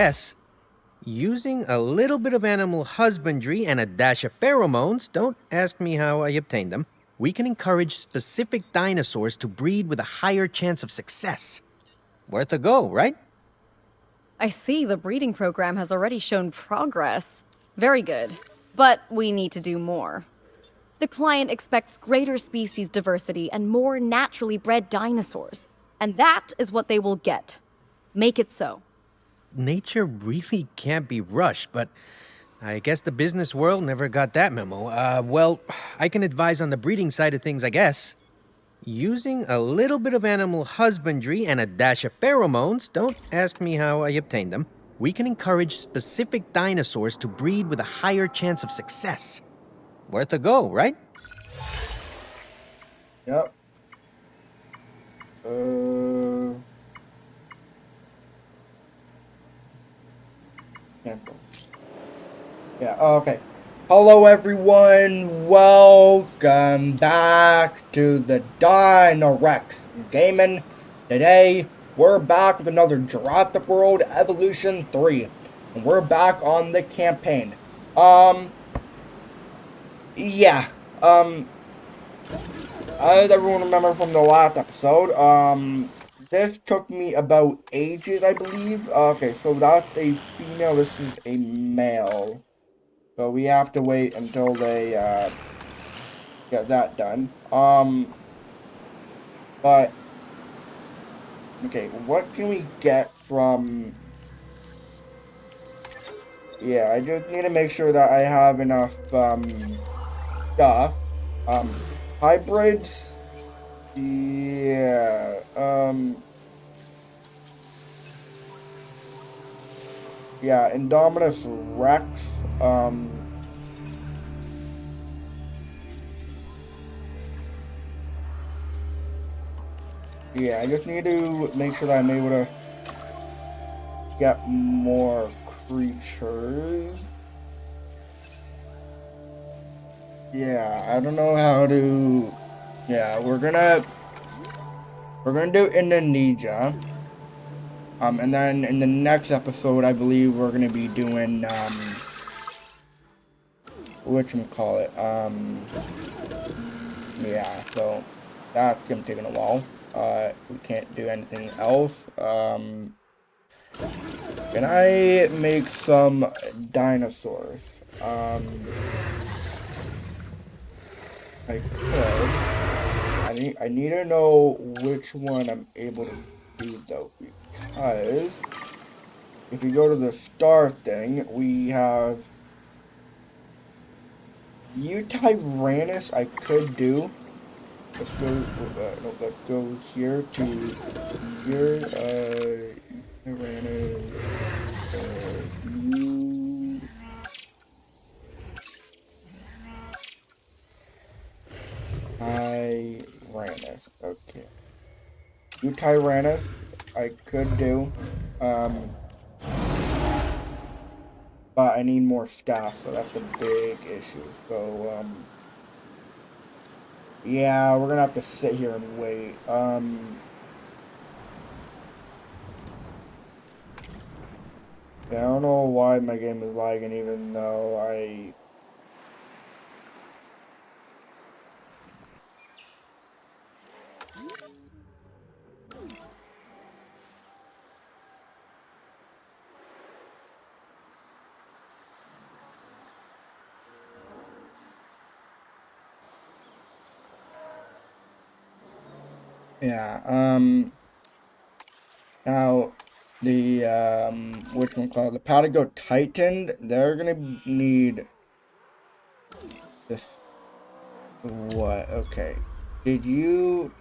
guess. Using a little bit of animal husbandry and a dash of pheromones, don't ask me how I obtained them, we can encourage specific dinosaurs to breed with a higher chance of success. Worth a go, right? I see the breeding program has already shown progress. Very good. But we need to do more. The client expects greater species diversity and more naturally bred dinosaurs. And that is what they will get. Make it so. Nature really can't be rushed, but I guess the business world never got that memo. Well, I can advise on the breeding side of things, I guess. Using a little bit of animal husbandry and a dash of pheromones, don't ask me how I obtained them, we can encourage specific dinosaurs to breed with a higher chance of success. Worth a go, right? Yep. Cancel. Yeah, okay. Hello everyone, welcome back to the Dinorex Gaming. Today, we're back with another Jurassic World Evolution 3. And we're back on the campaign. Yeah. As everyone remember from the last episode, this took me about ages, I believe. Okay, so that's a female, this is a male. So we have to wait until they, get that done. But, okay, what can we get from... Yeah, I just need to make sure that I have enough, stuff. Hybrids... Yeah, yeah, Indominus Rex, yeah, I just need to make sure that I'm able to get more creatures. Yeah, I don't know how to... Yeah, we're gonna do Indonesia. And then in the next episode, I believe we're gonna be doing, whatchamacallit, yeah, so that's gonna take a while. We can't do anything else. Can I make some dinosaurs? I could. I need to know which one I'm able to do though, because if you go to the star thing, we have Tyrannus. I could do. Let's go. No, let's go here to here. Tyrannus. Tyrannus. Okay. Tyrannus. I could do. But I need more staff, so that's a big issue. So, yeah, we're gonna have to sit here and wait. Yeah, I don't know why my game is lagging, even though I... Yeah, now, the, the Patago Titan, they're gonna need this, what, okay, did you,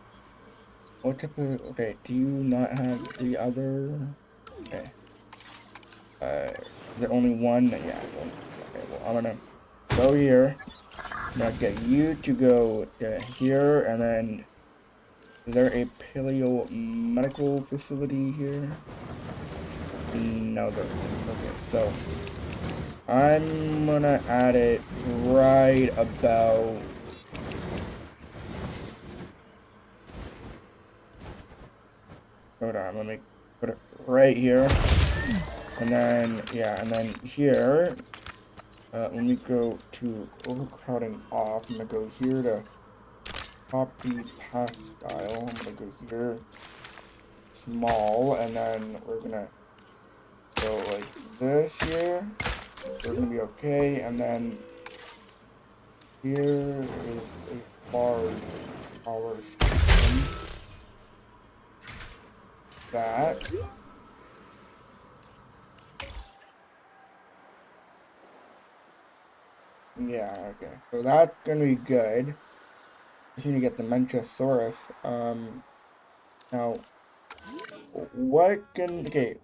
what type of, okay, do you not have the other, okay, is there only one? Yeah, okay, well, I'm gonna go here, I'm gonna get you to go here, and then, is there a paleo medical facility here? No, there isn't. Okay, so I'm gonna add it right about... Hold on, let me put it right here. And then, yeah, and then here, let me go to overcrowding off. I'm gonna go here to copy path style. I'm gonna go here, small, and then we're gonna go like this here. We're gonna be okay, and then here is as far as our station. That. Yeah, okay. So that's gonna be good. Just need to get the Mentasaurus. Now, what can, okay,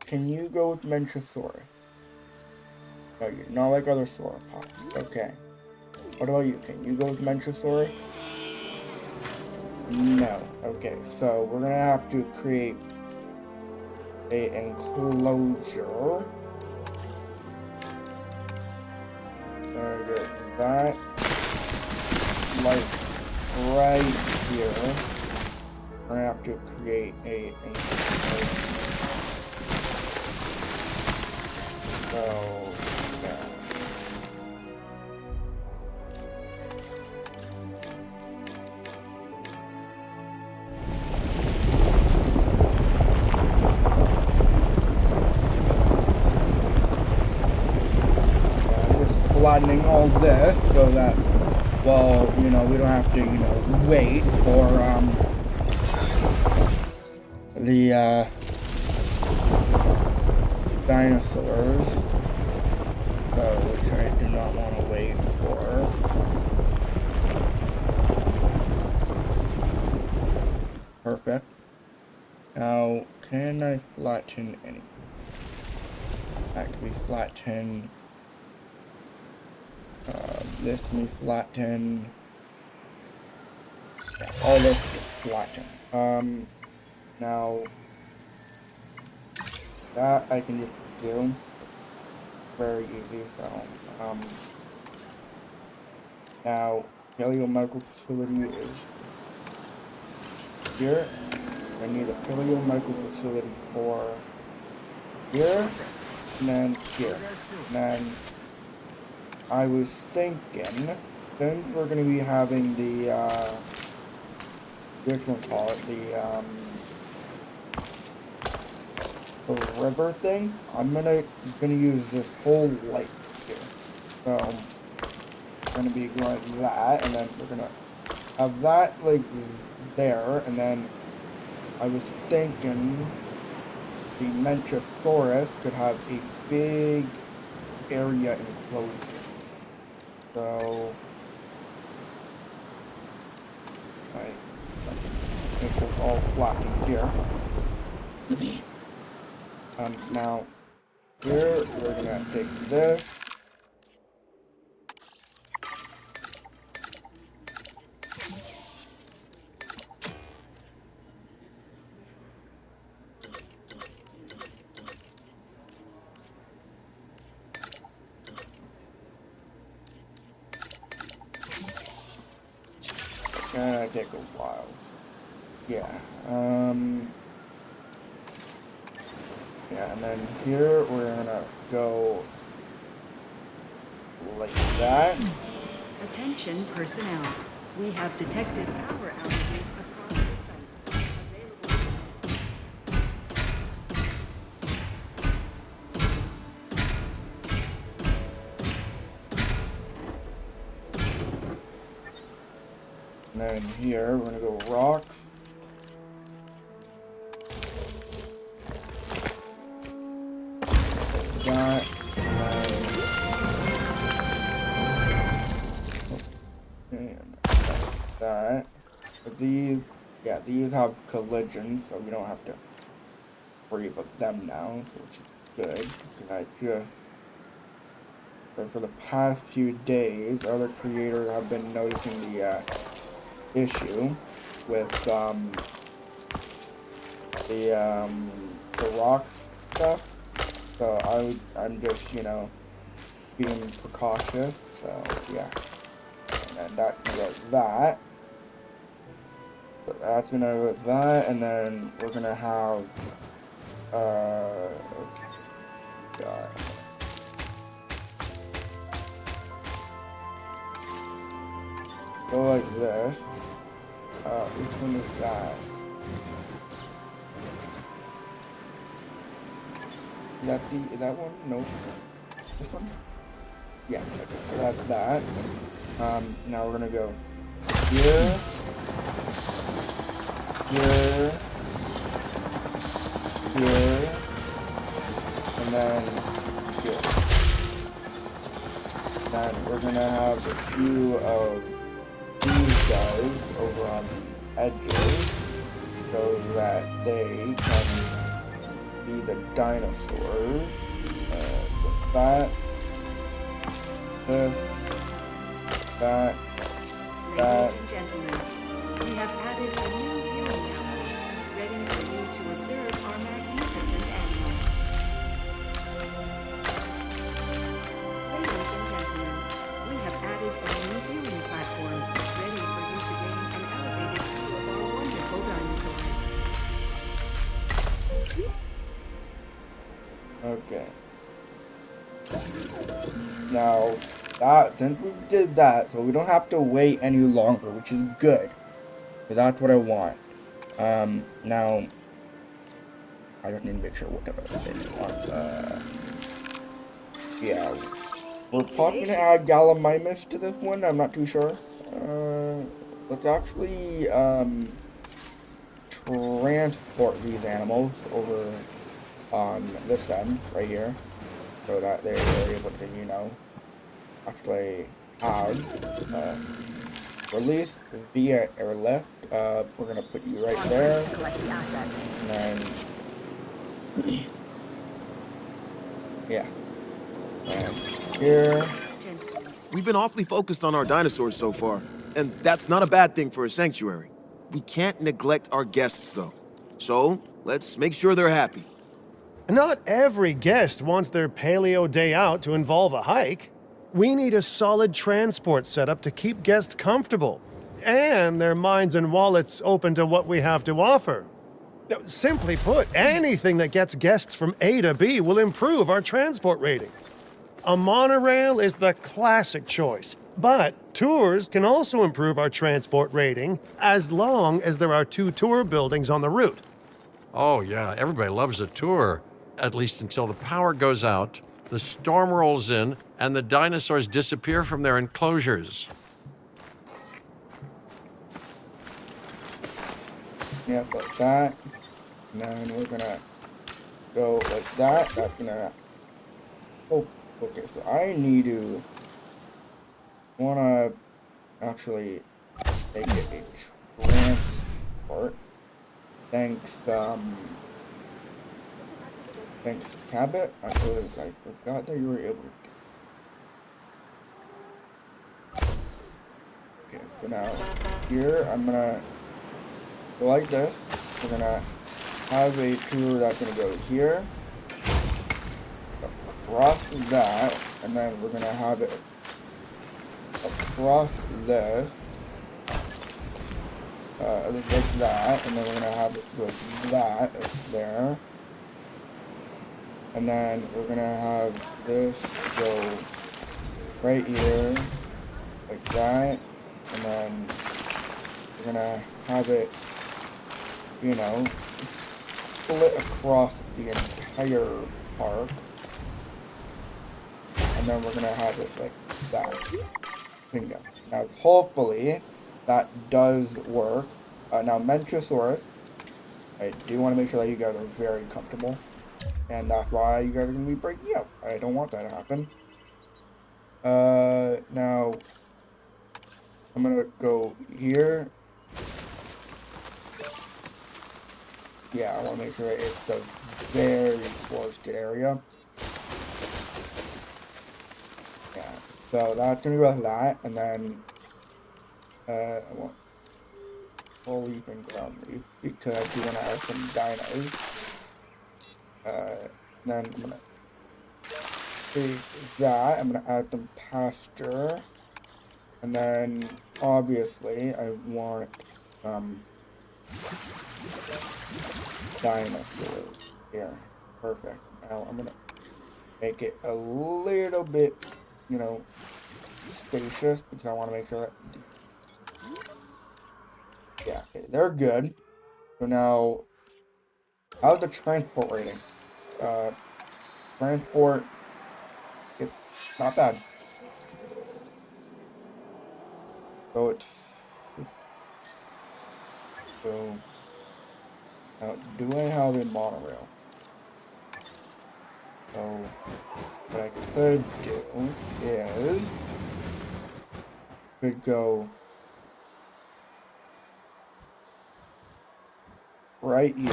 can you go with Mentasaurus? No, you're not like other sauropods. Okay. What about you? Can you go with Mentasaurus? No. Okay, so we're gonna have to create a enclosure. Get that, like, right here. We're gonna have to create a enclosure. So, yeah. Flattening all this so that, well, you know, we don't have to, you know, wait for the dinosaurs, which I do not want to wait for. Perfect. Now, can I flatten any? That can be flattened. This can be flattened. Yeah, all this is flattened. Now, that I can just do very easy. So, now, paleomedical facility is here. I need a paleomedical facility for here, and then here. And then I was thinking, since we're going to be having the, which one call it, the river thing, I'm gonna use this whole light here. So, I'm gonna be going like that, and then we're gonna have that, like, there, and then I was thinking the Mentasaurus could have a big area enclosed. So, I make this all flat in here. Now, here, we're gonna take this. Gonna take a while. Yeah, yeah, and then here we're gonna go like that. Attention personnel. We have detected power outages across the site. And then here we're gonna go rocks. That. And that. But these, yeah, these have collisions, so we don't have to worry about them now, so which is good. Because I just, but for the past few days, other creators have been noticing the issue with the rock stuff. So I'm just, you know, being precautious. So yeah, and that's gonna go like that. So that's gonna go like that, and then we're gonna have okay. die. Go like this. Which one is that? Is that one? Nope. This one? Yeah, okay, so that's that. Now we're gonna go here, here, here, and then here. Then we're gonna have a few of these guys over on the edges so that they can be the dinosaurs. That, this, that, Ladies and gentlemen, we have added a new viewing hour, ready for you to observe our magnificent animals. Ladies and gentlemen, we have added a new viewing platform, ready for you to gain an elevated view of our wonderful dinosaurs. okay. Now, since we did that, so we don't have to wait any longer, which is good. So that's what I want. Now, I just need to make sure what they want. Yeah. We're probably gonna add Gallimimus to this one, I'm not too sure. Let's actually, transport these animals over on this end, right here. So that they're able to, you know, actually have release via airlift. We're gonna put you right there, and then yeah, and here. We've been awfully focused on our dinosaurs so far, and that's not a bad thing for a sanctuary. We can't neglect our guests, though. So let's make sure they're happy. Not every guest wants their paleo day out to involve a hike. We need a solid transport setup to keep guests comfortable and their minds and wallets open to what we have to offer. Now, simply put, anything that gets guests from A to B will improve our transport rating. A monorail is the classic choice, but tours can also improve our transport rating as long as there are 2 tour buildings on the route. Oh, yeah, everybody loves a tour. At least until the power goes out, the storm rolls in, and the dinosaurs disappear from their enclosures. Yeah, like that. And then we're gonna go like that. That's gonna. Oh, okay. So I need to wanna actually make it a transport. Thanks, Cabot. I forgot that you were able to. Okay, so now here I'm gonna go like this. We're gonna have a tour that's gonna go here, across that, and then we're gonna have it across this. Like that, and then we're gonna have it with that there. And then we're gonna have this go right here, like that, and then we're gonna have it, you know, split across the entire park. And then we're gonna have it like that. Bingo. Now, hopefully, that does work. Now, Mentisaurus, I do want to make sure that you guys are very comfortable. And that's why you guys are going to be breaking out. I don't want that to happen. Now, I'm going to go here. Yeah, I want to make sure it's a very forested area. Yeah, so that's going to go with that. And then, I want full leaf and ground leaf because I do want to add some dinos. Then I'm gonna take that. I'm gonna add some pasture, and then obviously I want dinosaurs here. Perfect. Now I'm gonna make it a little bit, you know, spacious because I want to make sure that, yeah, okay, they're good. So now, how's the transport rating? Transport, it's not bad. So it's, so, now, do I have a monorail? So, what I could do is, could go right here,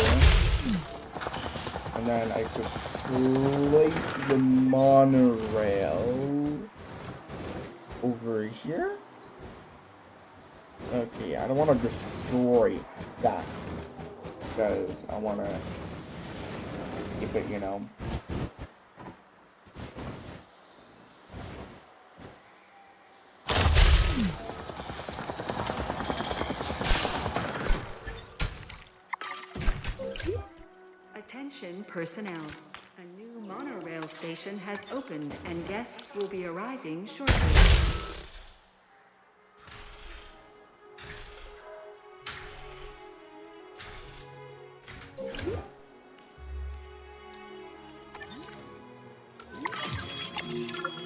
and then I could place the monorail over here. Okay, I don't want to destroy that because I want to keep it, you know. Attention personnel. A new monorail station has opened and guests will be arriving shortly.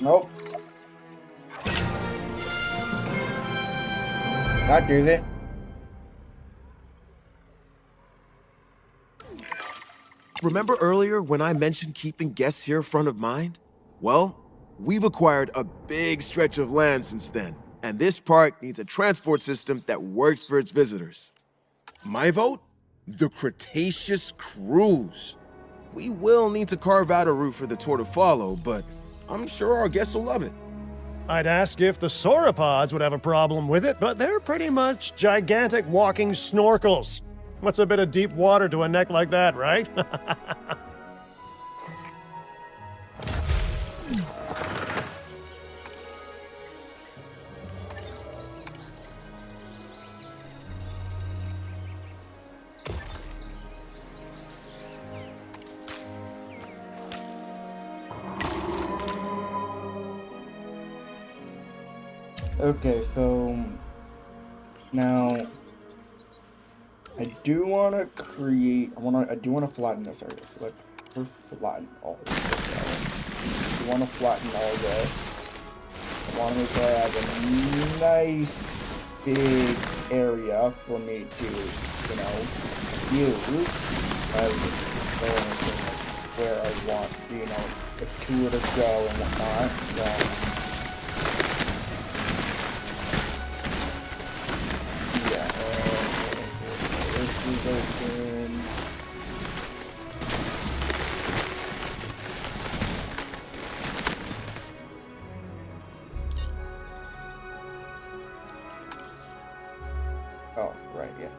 Nope. That does it. Remember earlier when I mentioned keeping guests here front of mind? Well, we've acquired a big stretch of land since then, and this park needs a transport system that works for its visitors. My vote? The Cretaceous Cruise. We will need to carve out a route for the tour to follow, but I'm sure our guests will love it. I'd ask if the sauropods would have a problem with it, but they're pretty much gigantic walking snorkels. What's a bit of deep water to a neck like that, right? Okay, so now I do want to create. I do want to flatten this area. So let's first flatten all of this area. I want to flatten all this. I want to make sure I have a nice big area for me to, you know, use as where I want, you know, the tour to go and whatnot. So, open. Oh, right, yeah.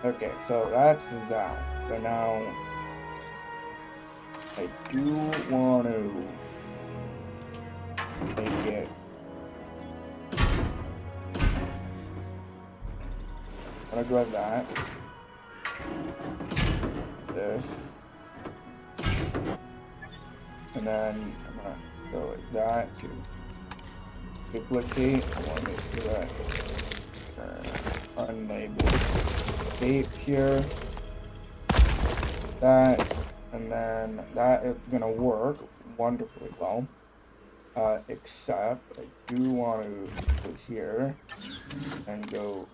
Okay, so that's that. So now I do want to make it I'm gonna grab that. This. And then I'm gonna go like that to duplicate. I want to make sure that unable tape here. That, and then that is gonna work wonderfully well. Except I do want to go here and go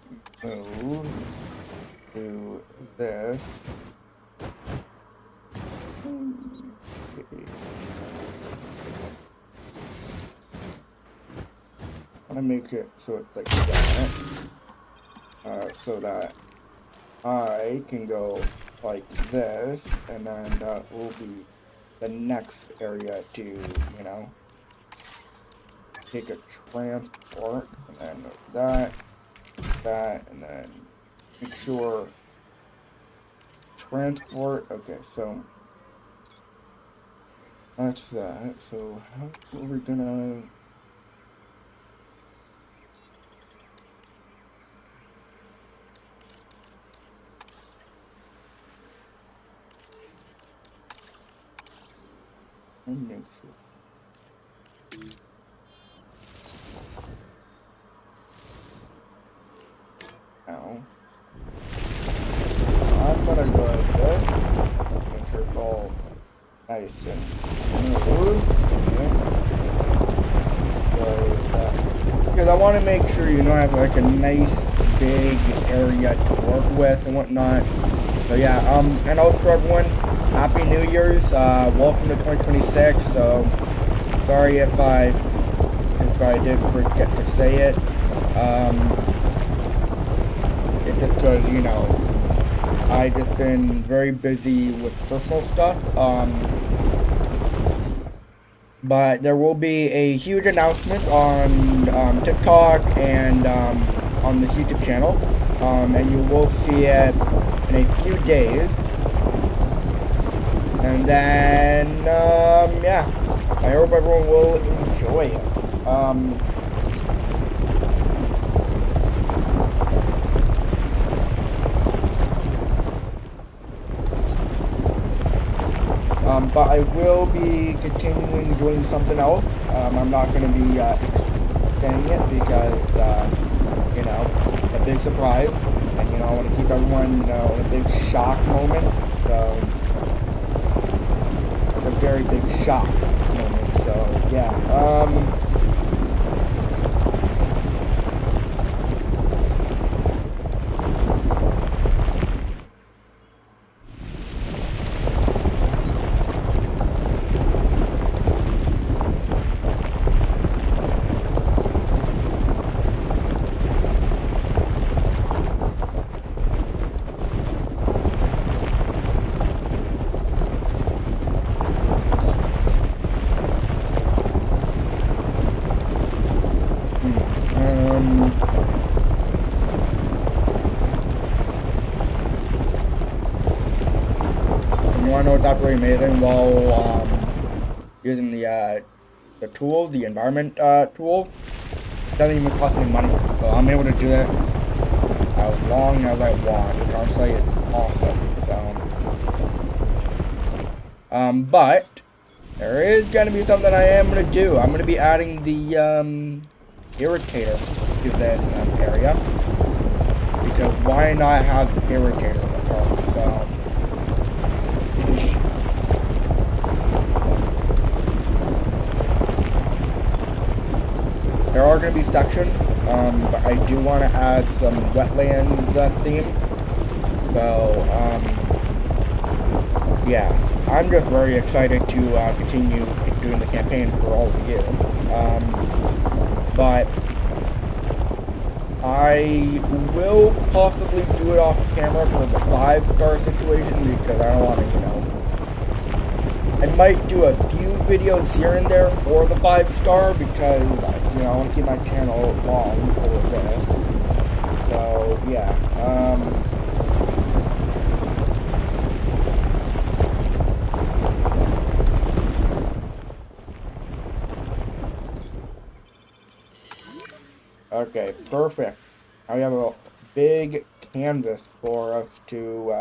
move to this. I want to make it so it's like that, so that I can go like this, and then that will be the next area to, you know, take a transport, and then that, and then make sure transport. Okay, so that's that. So how are we gonna? Make sure. because I want to make sure, you know, I have like a nice big area to work with and whatnot. So yeah, and also for everyone, Happy New Year's, welcome to 2026, so sorry if I did forget to say it. It's just because, you know, I just been very busy with personal stuff, but there will be a huge announcement on TikTok and on this YouTube channel, and you will see it in a few days. And then, yeah, I hope everyone will enjoy it. But I will be continuing doing something else. I'm not going to be extending it because, you know, a big surprise. And, you know, I want to keep everyone, you know, in a big shock moment. So, like a very big shock moment. So, yeah. You want to know what's absolutely amazing? While using the tool, the environment tool, it doesn't even cost any money. So I'm able to do it as long as I want, which honestly is awesome. So, but there is gonna be something I am gonna do. I'm gonna be adding the irritator to this area, because why not have irritator in the park? So. There are going to be sections, but I do want to add some wetlands theme. So, yeah, I'm just very excited to continue doing the campaign for all of you. But I will possibly do it off camera for the 5-star situation, because I don't want to, you know, I might do a few videos here and there for the 5-star, because, you know, I want to keep my channel long for this. So, yeah. Okay, perfect. Now we have a big canvas for us to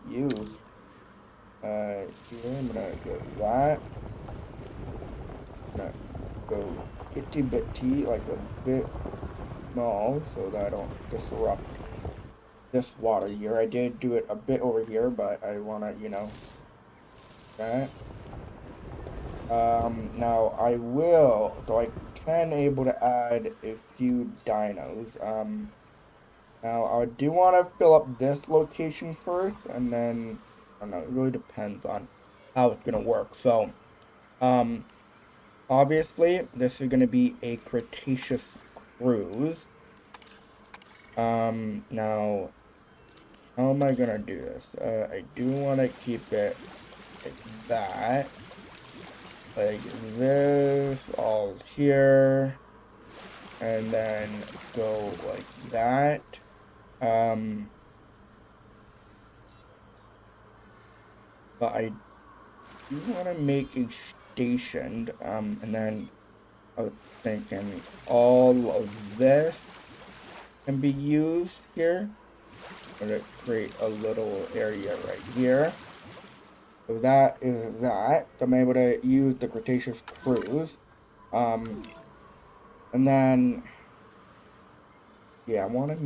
use. Here, I'm gonna go that. I'm gonna go itty bitty, like a bit small, so that I don't disrupt this water here. I did do it a bit over here, but I wanna, you know, that. Now I will, so I can able to add a few dinos. Now I do want to fill up this location first, and then, I don't know, it really depends on how it's gonna work. So, obviously, this is gonna be a Cretaceous cruise. Now, how am I gonna do this? I do want to keep it like that. Like this, all here, and then go like that. But I do want to make a station, and then I was thinking all of this can be used here. I'm gonna create a little area right here. So that is that. So I'm able to use the Cretaceous cruise. And then, yeah, I want to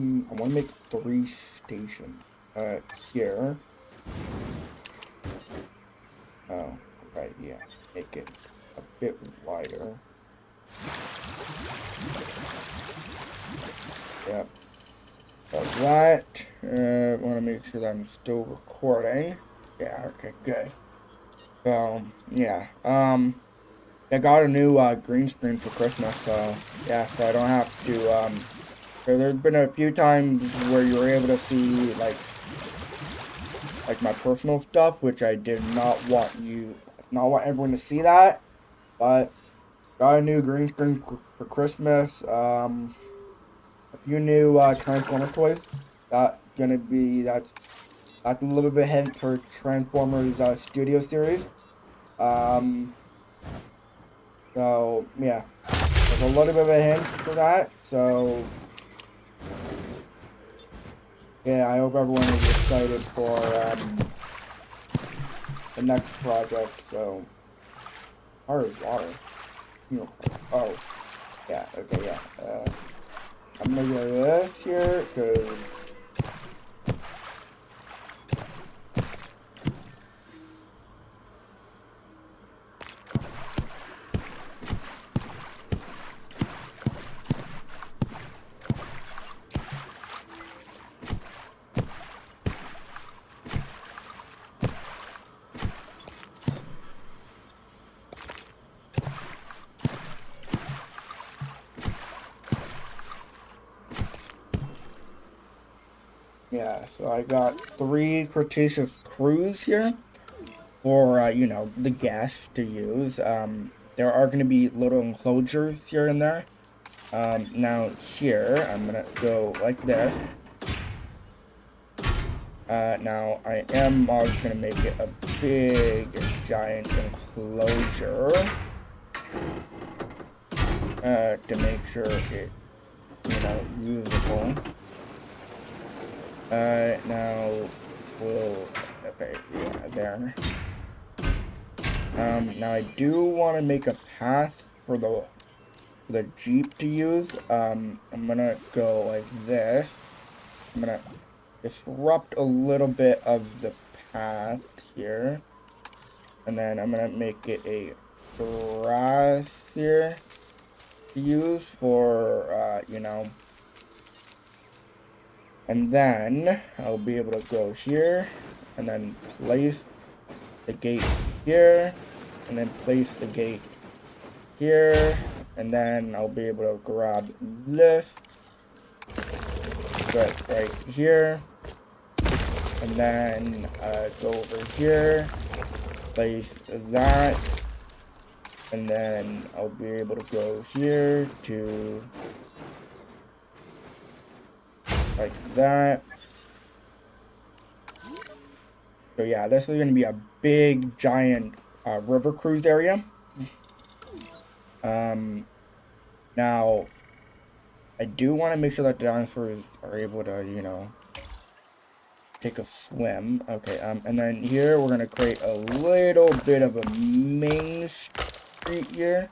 make 3 stations here. Oh, right, yeah, make it a bit wider. that. Want to make sure that I'm still recording. Yeah, okay, good. So, yeah. I got a new green screen for Christmas, so yeah, so I don't have to so there's been a few times where you were able to see like my personal stuff, which I did not want everyone to see that. But got a new green screen for Christmas. A few new Transformers toys. That's a little bit hint for Transformers Studio Series. So yeah, there's a little bit of a hint for that. So yeah, I hope everyone is excited for the next project. So, water. Oh, yeah. Okay, yeah. I'm gonna go this here because. Yeah, so I got 3 Cretaceous crews here for, the guests to use. There are going to be little enclosures here and there. Now here, I'm going to go like this. Now I am also going to make it a big, giant enclosure. To make sure it, usable. Now okay, yeah, there. Now I do want to make a path for the Jeep to use. I'm gonna go like this. I'm gonna disrupt a little bit of the path here. And then I'm gonna make it a grass here to use for, and then I'll be able to go here and then place the gate here and then place the gate here, and then I'll be able to grab this right here, and then go over here, place that, and then I'll be able to go here to like that. So yeah, this is going to be a big, giant river cruise area. Now, I do want to make sure that the dinosaurs are able to, take a swim. Okay, and then here we're going to create a little bit of a main street here.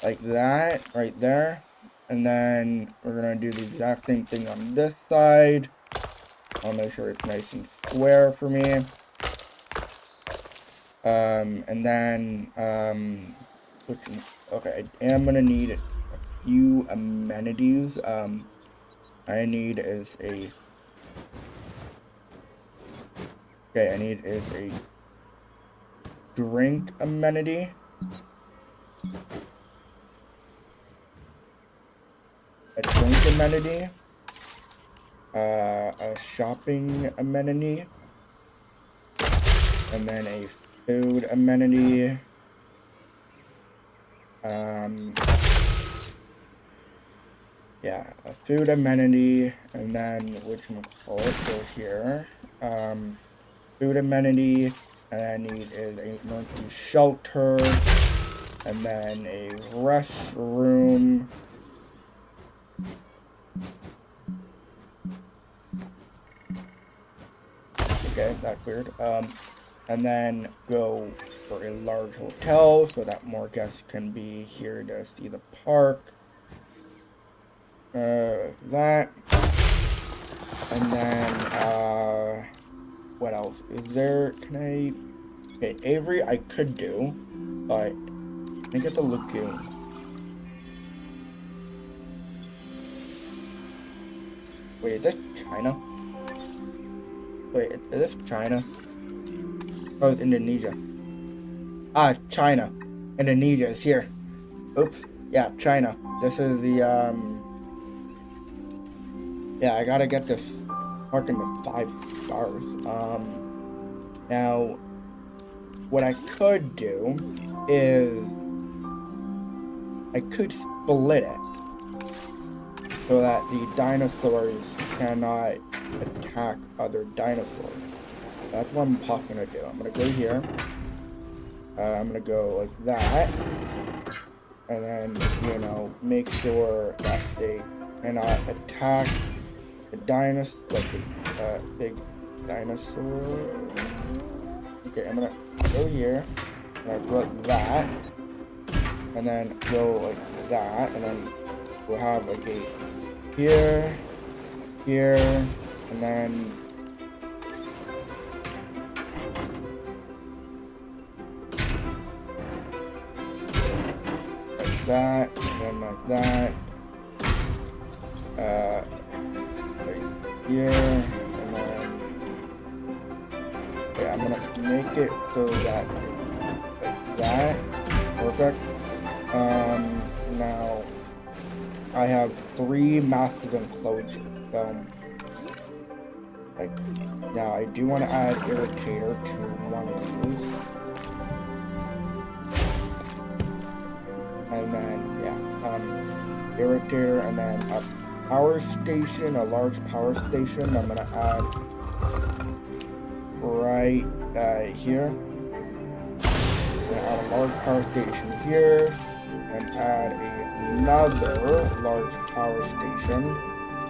Like that, right there. And then we're going to do the exact same thing on this side. I'll make sure it's nice and square for me. And then, okay, I am gonna need a few amenities. I need is a, okay, I need is a drink amenity. A drink amenity. A shopping amenity. And then a food amenity. Yeah, a food amenity, and then whatchamacallit go here. Food amenity, and I need is a emergency shelter, and then a restroom. Okay, that's weird. And then go for a large hotel so that more guests can be here to see the park. That. And then, what else? Is there, okay, Avery I could do, but I think it's a lagoon. Wait, is this China? Wait, is this China? Oh, it's Indonesia. Ah, it's China. Indonesia is here. Oops. Yeah, China. This is the, yeah, I gotta get this park into 5 stars. Now, what I could do is I could split it so that the dinosaurs cannot attack other dinosaurs. That's what I'm possibly gonna do. I'm gonna go here. I'm gonna go like that, and then, you know, make sure that they cannot attack the dinosaur, like the big dinosaur. Okay, I'm gonna go here, and I go like that, and then go like that, and then we'll have like a here, here, and then like that, and then like that, right here, and then, okay, I'm gonna make it so that like that, perfect. Now I have 3 massive enclosures, so like, now I do want to add irritator to one of these, and then yeah, irritator, and then a power station, a large power station. I'm gonna add right here. I'm gonna add a large power station here, and add another large power station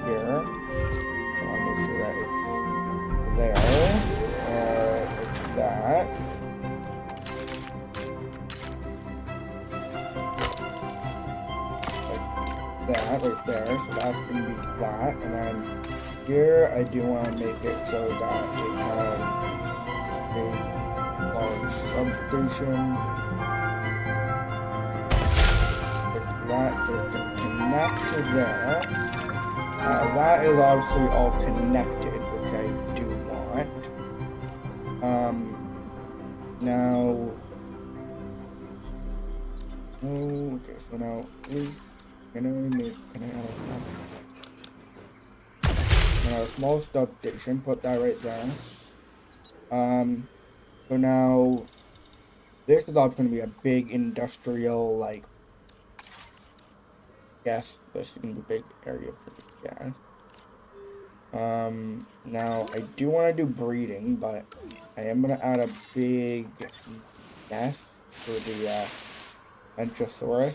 here. I want to make sure that it's there, like that. That right there, so that's gonna be that, and then here I do want to make it so that it has a large substation, like that, so it can connect to there. That is obviously all connected, which I do want. Now, oh, okay, so now can I add a small substation, put that right there. So now this is also going to be a big industrial, like, gas. This is going to be a big area for gas. Now I do want to do breeding, but I am going to add a big nest for the Mtsibo.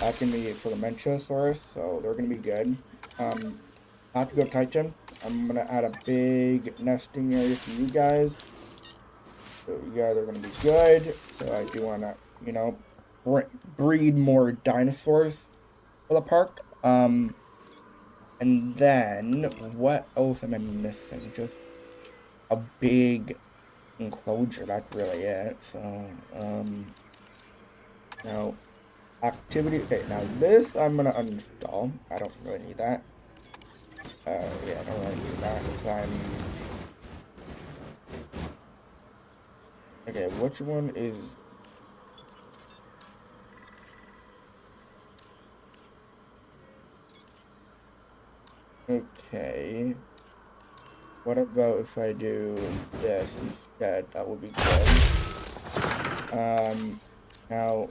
That can be for the Mtsibo, so they're gonna be good. Have to go Titan. I'm gonna add a big nesting area for you guys. So you guys are gonna be good. So I do wanna, you know, breed more dinosaurs for the park. And then what else am I missing? Just a big enclosure. That's really it. So now. Activity, okay, now this I'm gonna uninstall. I don't really need that. Yeah, I don't really need that. Okay, which one is... Okay. What about if I do this instead? That would be good. Now...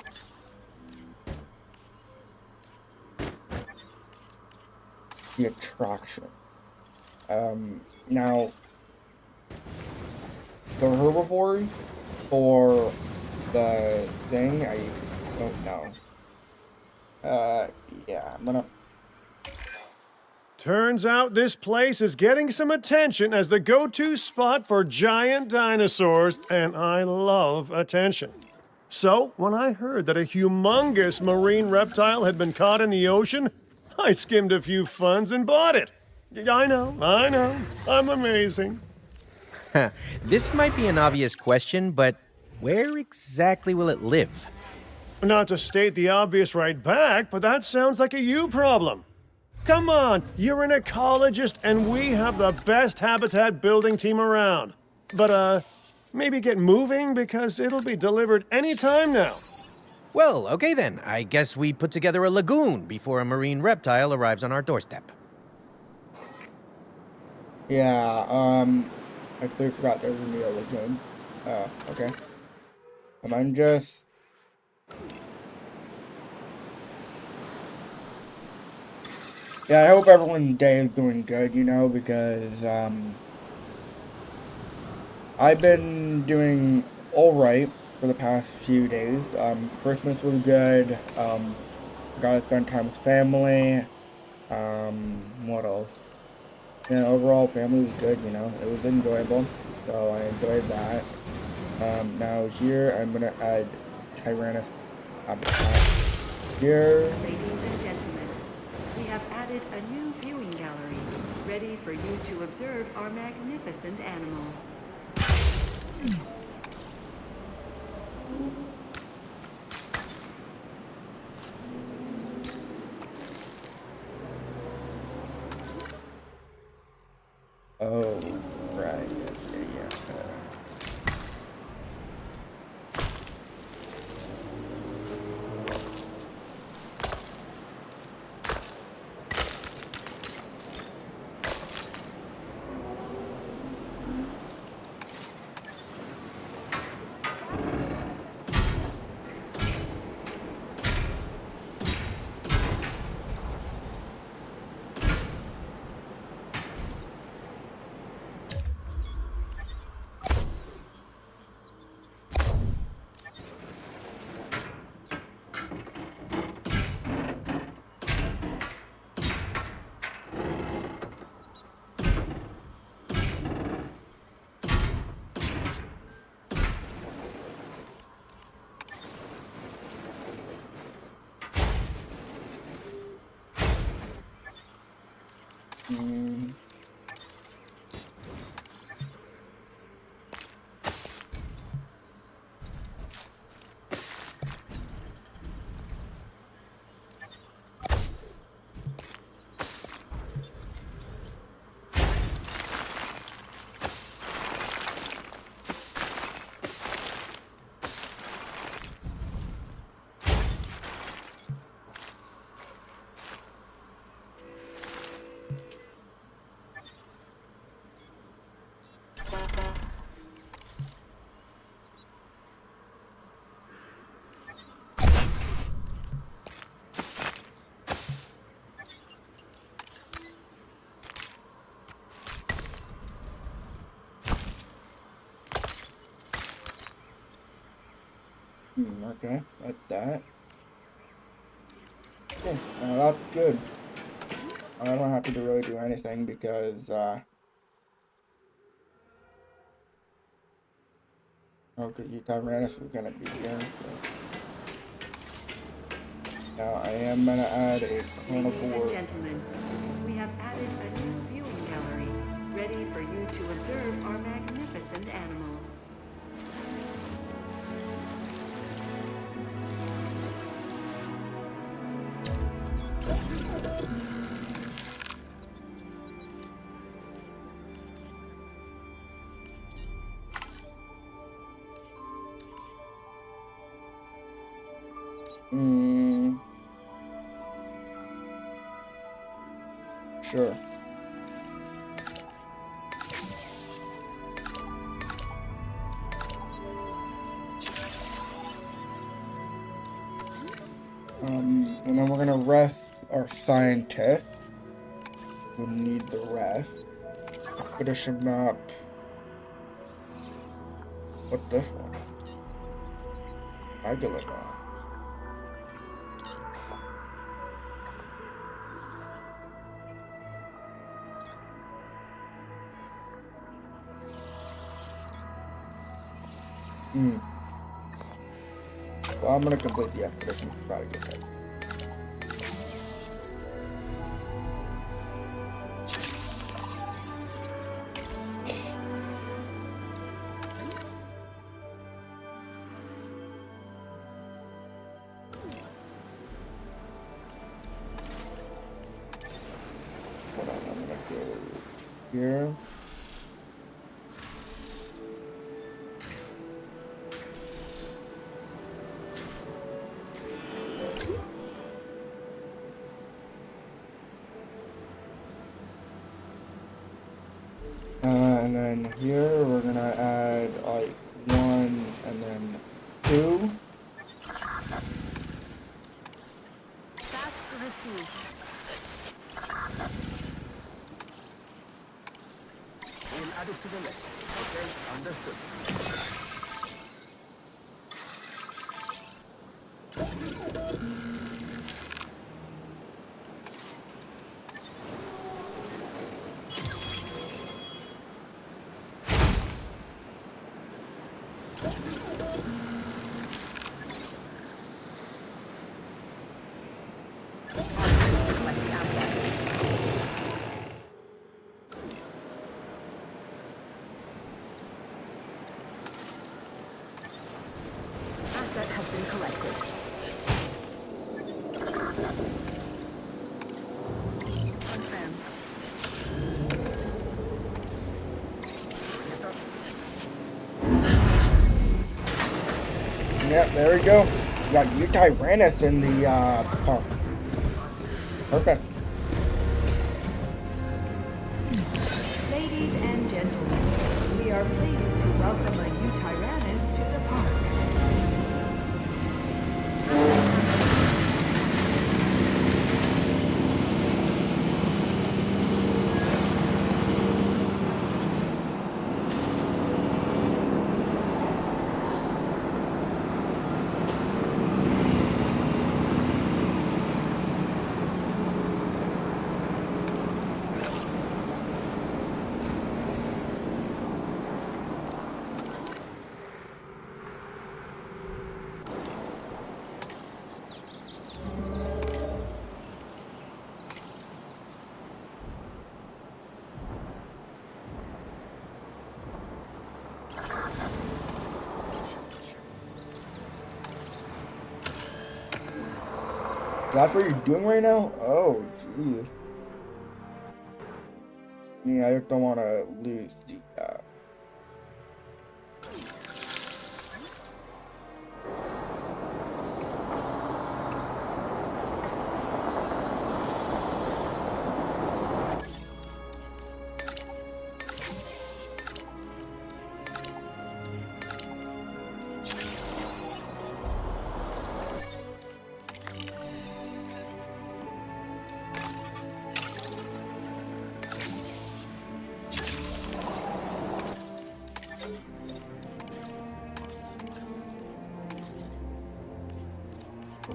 the attraction. Now, the herbivores for the thing, I don't know. Yeah, I'm gonna... Turns out this place is getting some attention as the go-to spot for giant dinosaurs, and I love attention. So, when I heard that a humongous marine reptile had been caught in the ocean, I skimmed a few funds and bought it. I know, I'm amazing. This might be an obvious question, but where exactly will it live? Not to state the obvious right back, but that sounds like a you problem. Come on, you're an ecologist and we have the best habitat building team around. But, maybe get moving because it'll be delivered anytime now. Well, okay then. I guess we put together a lagoon before a marine reptile arrives on our doorstep. Yeah, I completely forgot there was gonna be a lagoon. Okay. I'm just... Yeah, I hope everyone's day is doing good, you know, because, I've been doing alright for the past few days. Christmas was good, got to spend time with family, what else? Yeah, overall, family was good, you know, it was enjoyable, so I enjoyed that. Now here, I'm gonna add Tyrannus habitat here. Ladies and gentlemen, we have added a new viewing gallery, ready for you to observe our magnificent animals. Oh, right, yeah. Okay, that's that. Okay, that's good. I don't have to really do anything because, okay, Tyrannus is gonna be here, so. Now I am gonna add a Ladies and carnivore. gentlemen, we have added a new viewing gallery, ready for you to observe our magnificent animals. Sure. And then we're gonna rest our scientist. We need the rest. Expedition map. What's this one? Regular. Well, I'm gonna complete the expedition to try to get there. here. And then here we're gonna add like 1 and then 2. Task received. We'll add it to the list. Okay, understood. Asset has been collected. Confirmed. Yep, there we go. We got Dinorex in the park. Perfect. Ladies and gentlemen, we are pleased to welcome a Dinorex to the park. That's what you're doing right now? Oh, jeez. Yeah, I just don't want to lose the,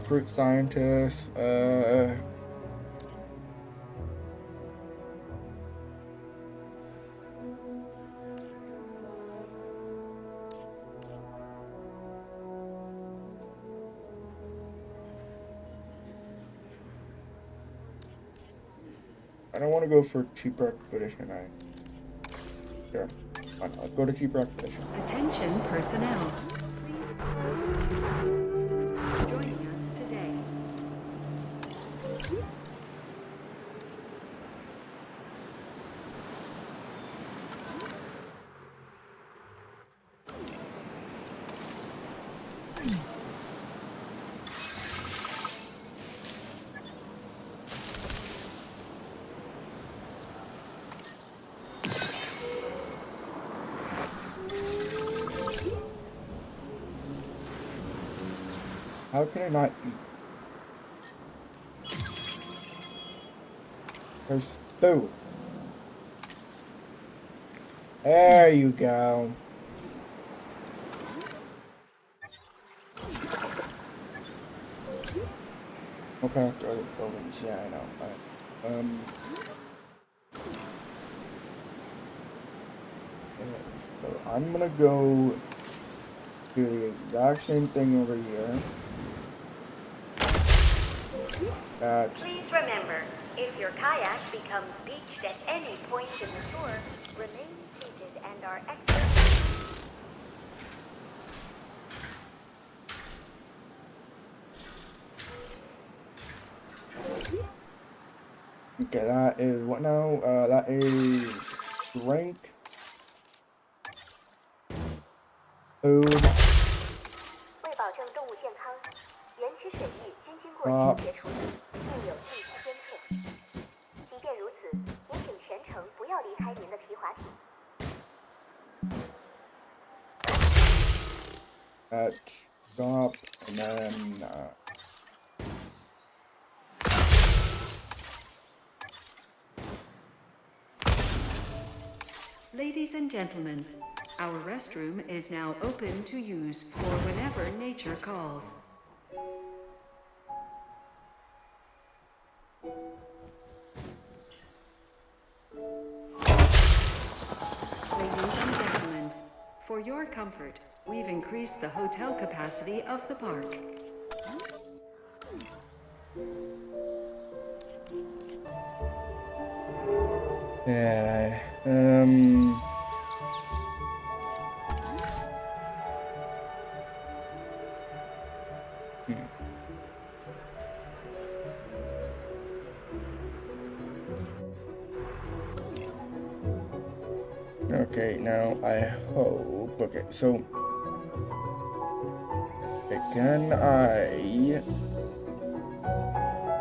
fruit scientist, I don't want to go for cheaper expedition. Sure. Fine, let's go to cheaper expedition. Attention personnel. Joining us today. How can I not eat? There's food. There you go. Okay, other buildings. Yeah, I know. So I'm gonna go do the exact same thing over here. Please remember, if your kayak becomes beached at any point in the tour, remain seated and our experts. Okay, that is what now? That is drink, food. 为保证动物健康，园区水域均经过清洁处理，并有定期监测。即便如此，也请全程不要离开您的皮划艇。Stop, and then Ladies and gentlemen, our restroom is now open to use for whenever nature calls. Ladies and gentlemen, for your comfort, we've increased the hotel capacity of the park. yeah, Okay, now I hope. Okay, so can I?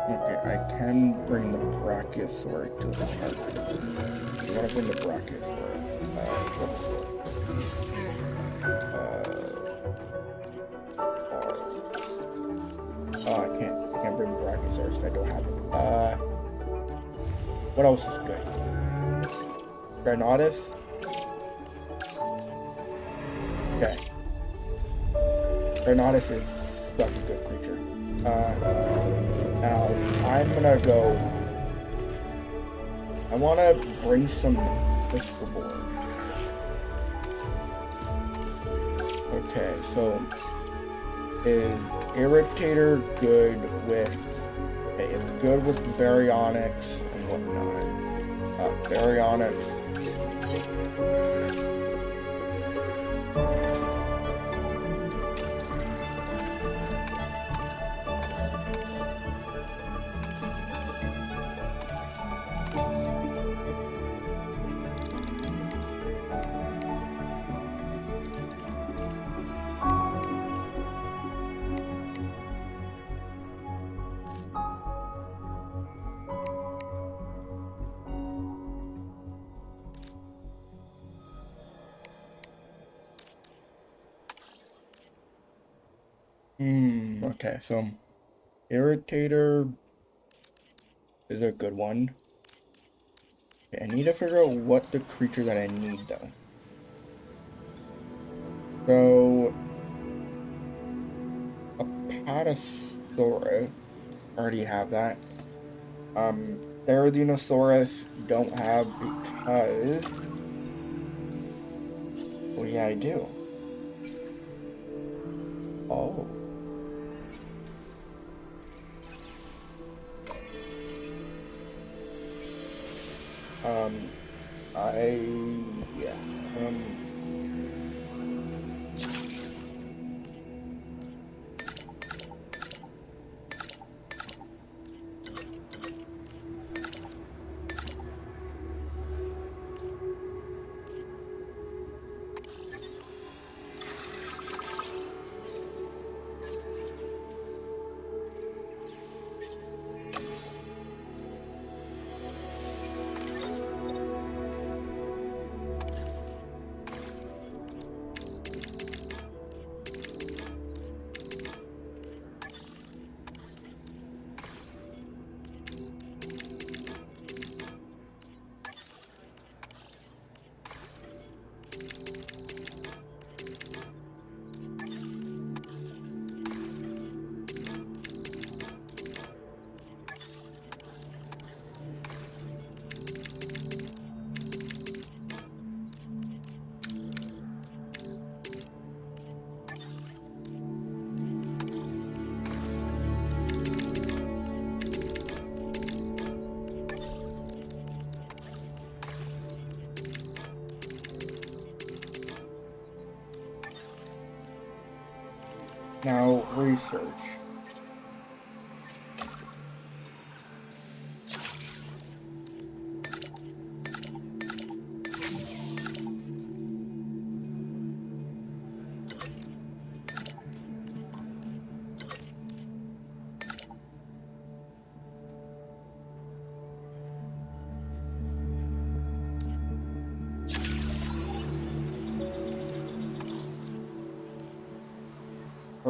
Okay, I can bring the Brachiosaurus to the park. I want to bring the Brachiosaurus. I can't bring Brachiosaurus. I don't have it. What else is good? Granatus. Okay. Granatus is such a good creature. Now I'm gonna go. I want to bring some Mtsibo. Okay, so is Irritator good with? Okay, it's good with Baryonyx and whatnot. Baryonyx. Okay, so Irritator is a good one. Okay, I need to figure out what the creature that I need though. So Apatosaurus, already have that. Dinosaurus don't have because what do I do? Oh. Yeah. Now research.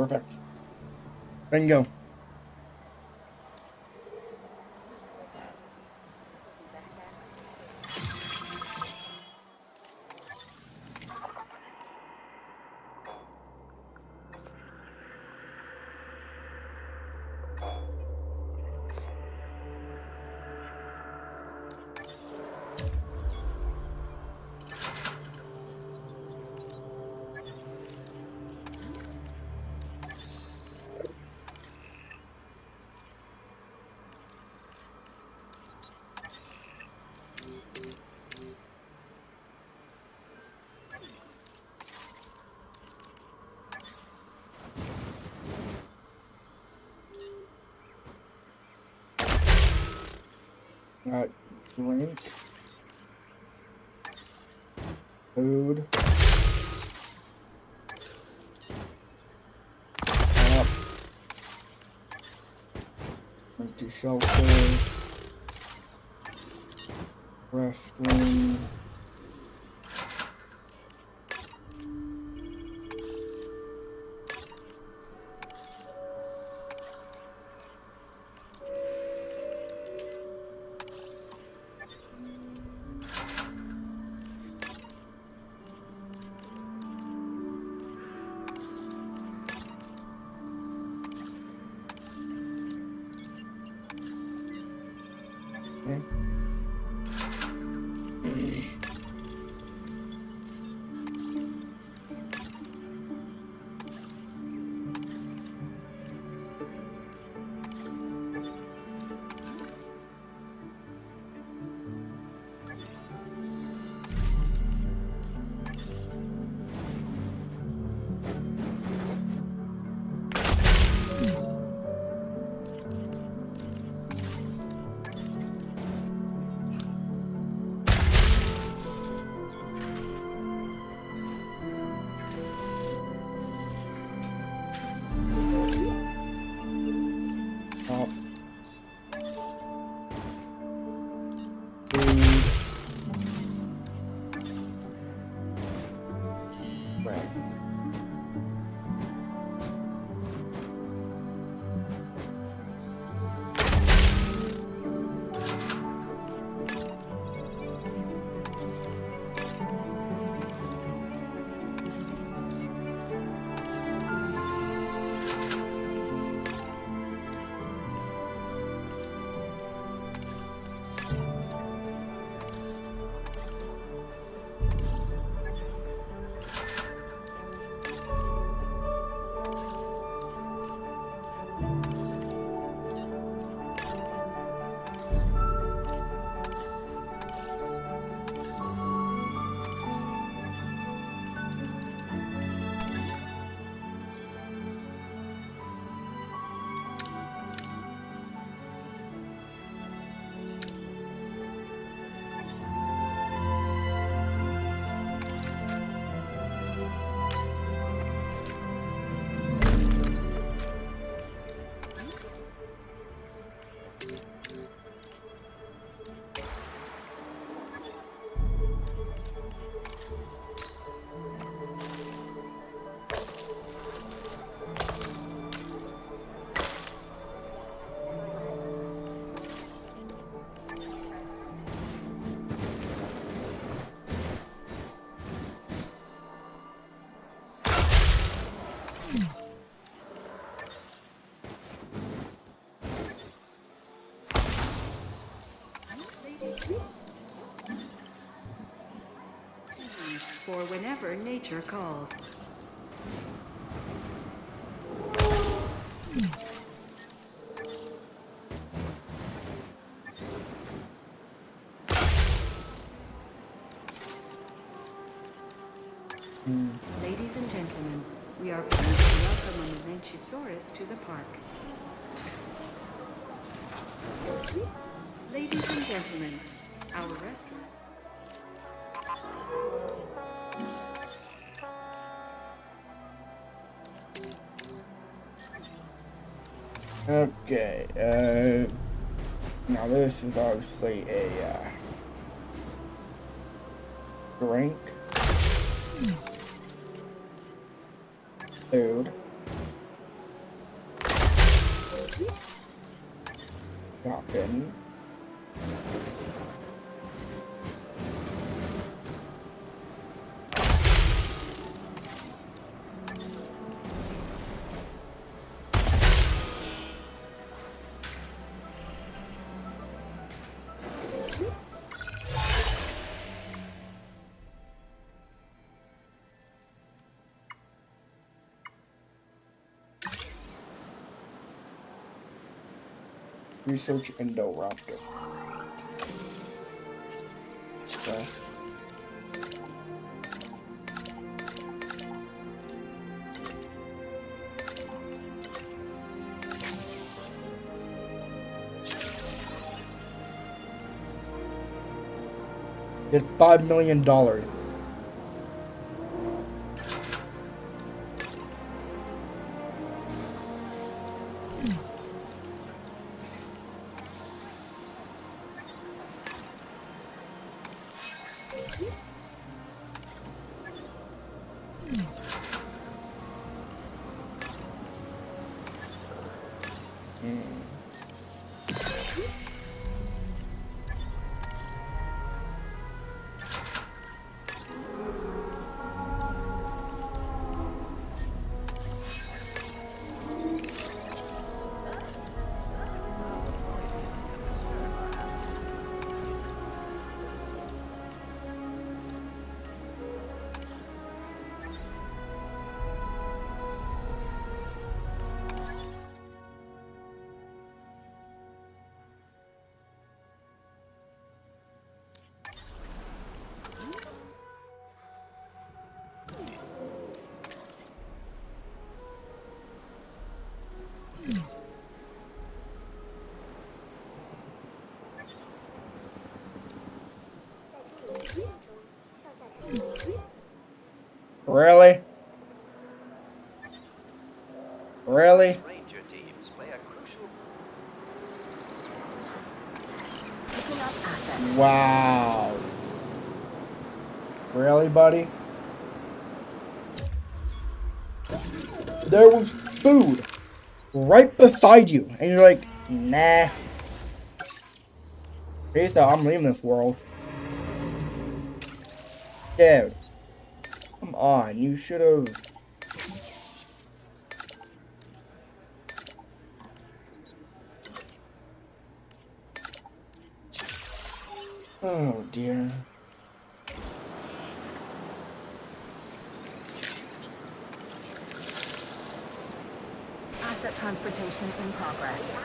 Perfect. Bingo. Got drink, food, up, empty shelter, restroom. Okay. Top. Food. Right. For whenever nature calls. Ladies and gentlemen, we are pleased to welcome an Mtsibo to the park. Ladies and gentlemen, our restaurant. Okay, now this is obviously a, drink, food, Dropping. Research Indoraptor. Okay. Did $5 million. Really? Really? Ranger teams play a crucial Picking up asset. Wow. Really, buddy? There was food right beside you, and you're like, nah. Lisa, I'm leaving this world. Dude. Come on, you should have. Oh dear. Asset transportation in progress.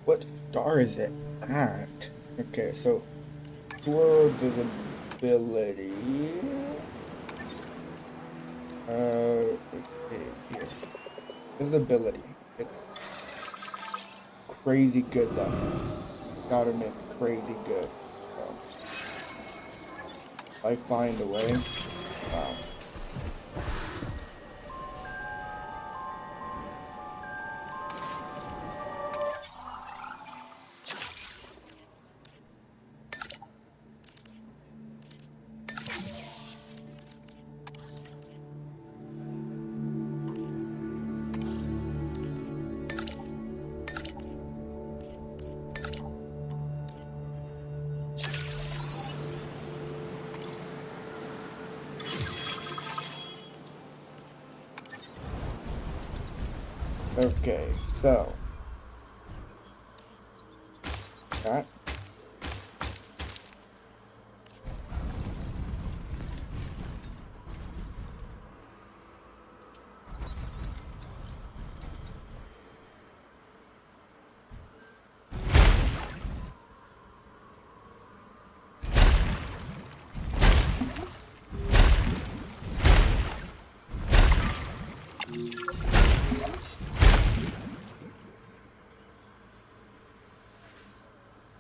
What star is it at? Okay, so tour visibility. Okay, here. Visibility. It's crazy good though. Gotta admit, crazy good. If I find a way. Wow. Okay, so that.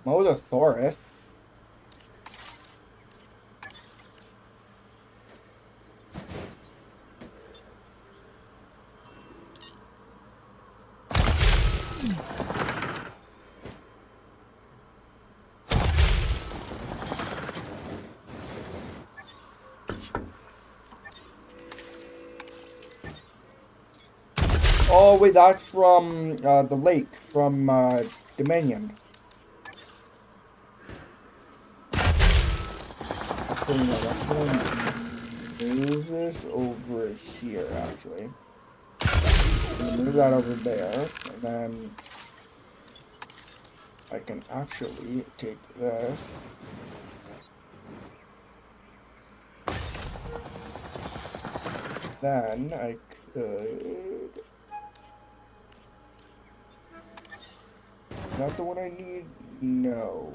Mosasaurus. Oh wait, that's from the lake from Dominion. Actually, no, that's gonna move this over here. Actually, I'm gonna move that over there, and then I can actually take this. Then I could. Is that the one I need? No.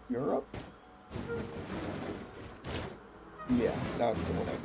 Europe? Yeah, that's the one I need.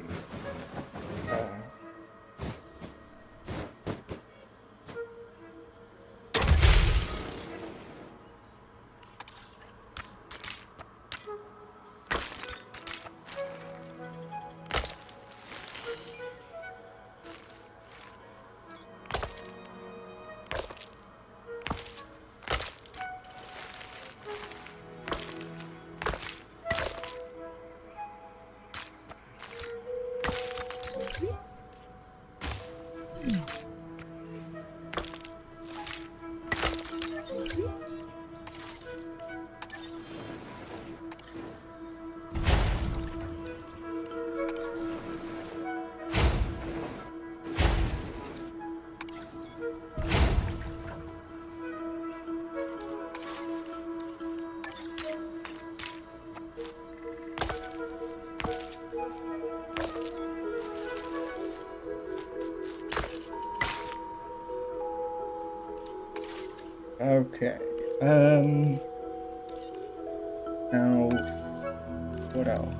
Okay. Now, what else?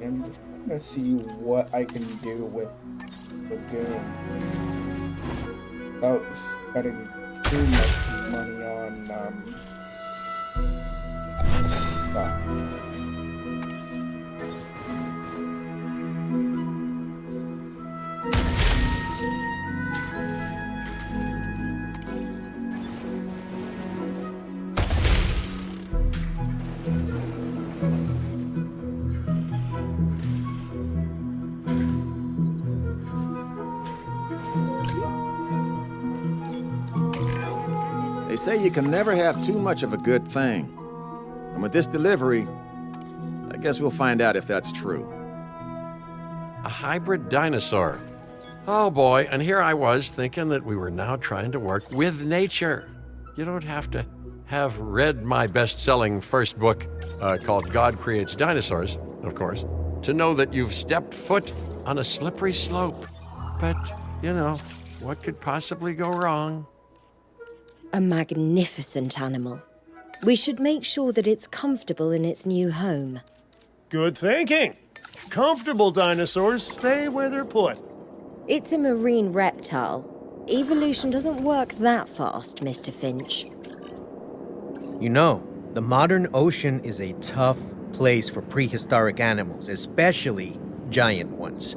I'm just trying to see what I can do with Lagoon without spending too much money on stuff. They say you can never have too much of a good thing. And with this delivery, I guess we'll find out if that's true. A hybrid dinosaur. Oh boy, and here I was thinking that we were now trying to work with nature. You don't have to have read my best-selling first book called God Creates Dinosaurs, of course, to know that you've stepped foot on a slippery slope. But, you know, what could possibly go wrong? A magnificent animal. We should make sure that it's comfortable in its new home. Good thinking. Comfortable dinosaurs stay where they're put. It's a marine reptile. Evolution doesn't work that fast, Mr. Finch. You know, the modern ocean is a tough place for prehistoric animals, especially giant ones.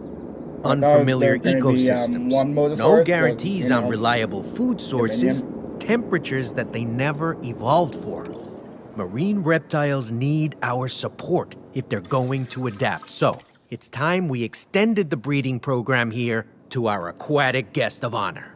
Unfamiliar there's gonna be, ecosystems, one no mosasaurus, guarantees you on know, reliable food sources, Dominion. temperatures that they never evolved for. Marine reptiles need our support if they're going to adapt. So, it's time we extended the breeding program here to our aquatic guest of honor.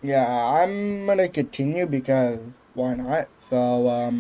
Yeah, I'm gonna continue because why not? So,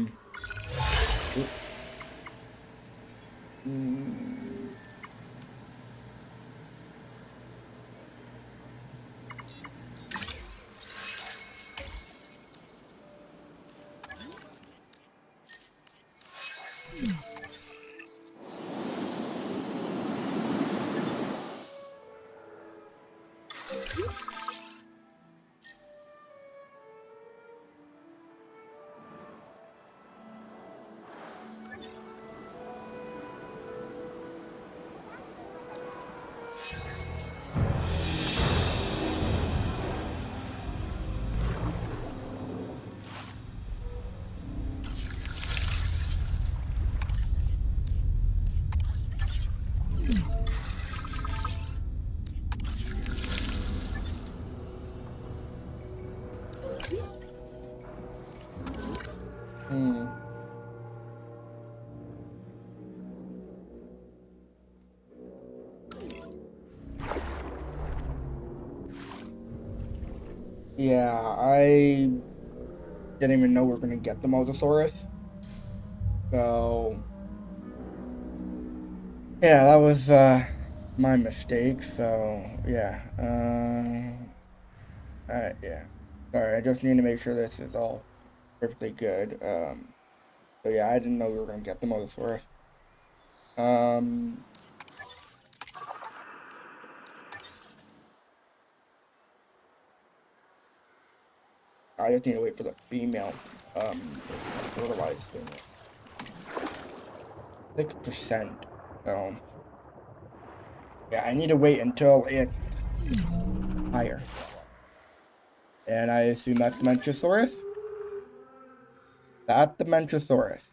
yeah, I didn't even know we were gonna get the Mosasaurus. So, yeah, that was my mistake. So, yeah, yeah. Sorry, I just need to make sure this is all perfectly good. So yeah, I didn't know we were gonna get the Mosasaurus. I just need to wait for the female, fertilized thing. 6%. So, yeah, I need to wait until it's higher. And I assume that's the Mentisaurus? That's the Mentisaurus.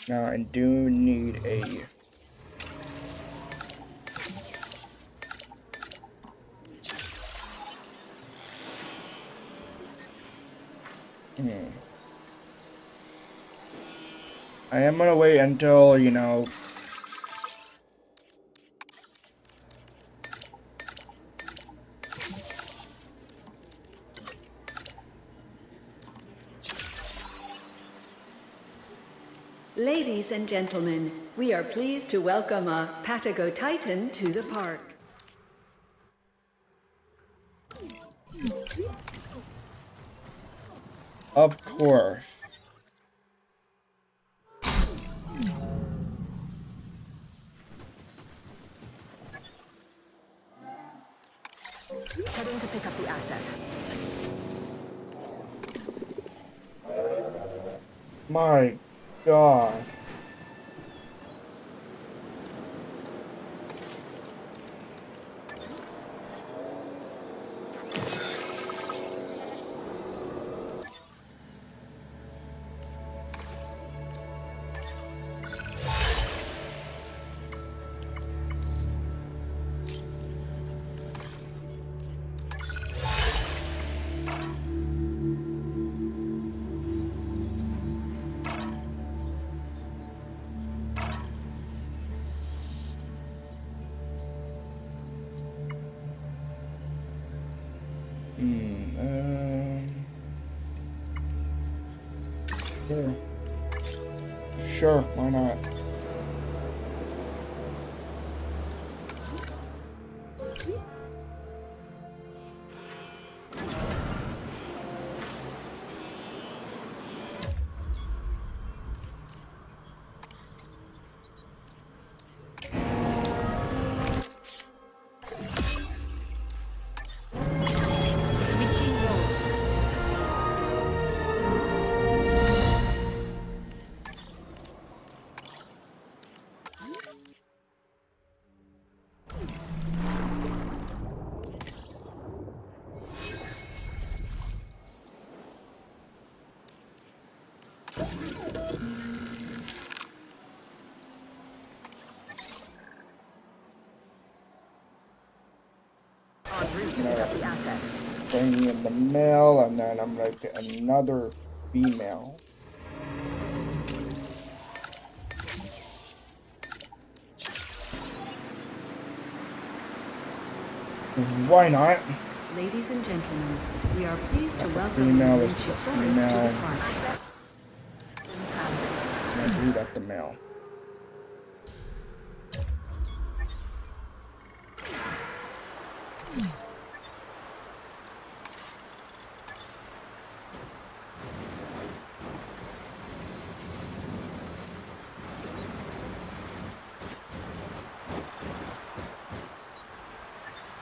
Now I do need a... I am gonna wait until, you know... Ladies and gentlemen, we are pleased to welcome a Patago Titan to the park. Of course. Heading to pick up the asset. My God. Sure. Sure, why not? Switching roles. En route to pick up the asset. Bring in the male, and then I'm gonna get another female. Why not? Ladies and gentlemen, we are pleased to welcome female the is the Mtsibo to the female. park. In transit. I believe that's the male.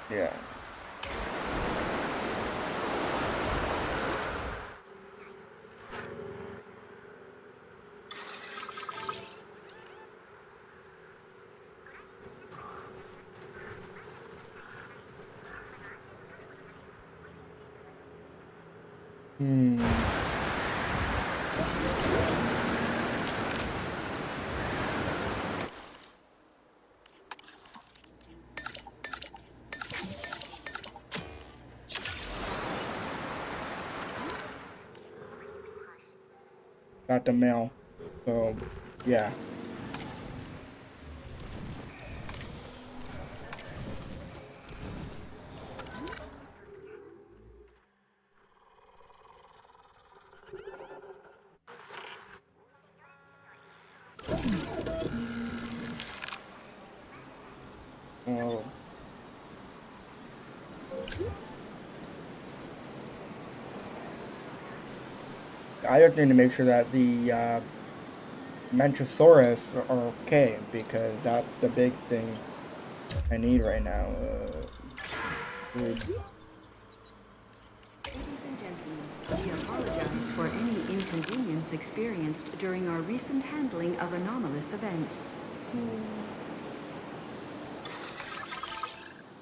Yeah. Got the male. So, yeah. Oh. I just need to make sure that the Mentisaurus are okay, because that's the big thing I need right now. Food. Ladies and gentlemen, we apologize for any inconvenience experienced during our recent handling of anomalous events.